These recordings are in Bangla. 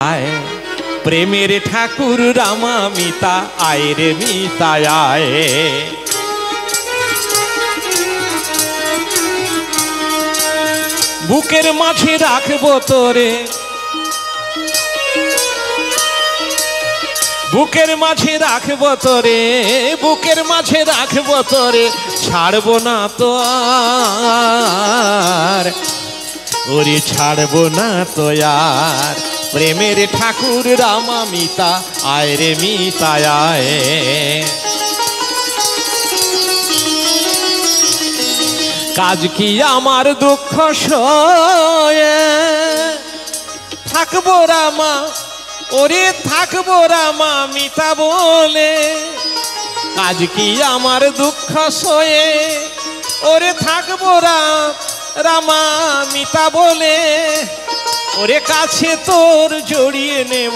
আয় প্রেমের ঠাকুর রামা মিতা আয় রে মিতা আয়। বুকের মাঝে রাখবো তোরে, বুকের মাঝে রাখবো তোরে, বুকের মাঝে রাখবো তোরে, ছাড়বো না তো আর, ওরে ছাড়বো না তো আর। প্রেমের ঠাকুর রামা মিতা আয় রে মিতা আয়। কাজ কি আমার দুঃখ সয়ে থাকবো রামা, ওরে থাকবো রামা মিতা বলে। কাজ কি আমার দুঃখ সয়ে ওরে থাকবো রামা মিতা বলে। ওরে কাছে তোর জড়িয়ে নেব,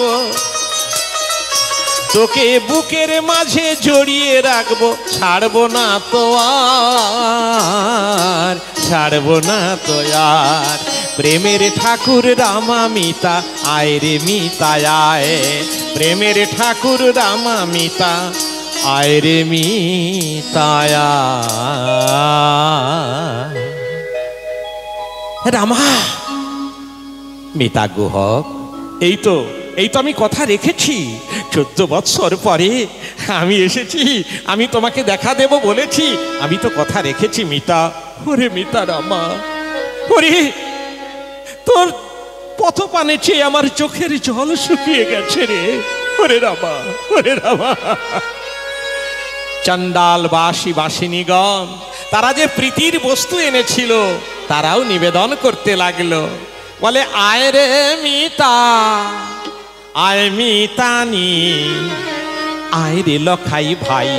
তোকে বুকের মাঝে জড়িয়ে রাখবো, ছাড়বো না তো আর, ছাড়বো না তো আর। প্রেমের ঠাকুর রামা মিতা আয় রে মিতা আয়। প্রেমের ঠাকুর রামা মিতা আয় রে মিতা আয়। রামা মিতা গুহক, এই তো আমি কথা রেখেছি। 14 বৎসর পরে আমি এসেছি, আমি তোমাকে দেখা দেব বলেছি, আমি তো কথা রেখেছি মিতা। ওরে মিতা রামা, ওরে তোর পথপানে চেয়ে আমার চোখের জল শুকিয়ে গেছে রে। ওরে রামা, ওরে রামা। চন্ডাল বাসী বাসিনীগণ তারা যে প্রীতির বস্তু এনেছিল তারাও নিবেদন করতে লাগলো, বলে আয় রে মিতা আয় মিতানি, আয় রে লখাই ভাই।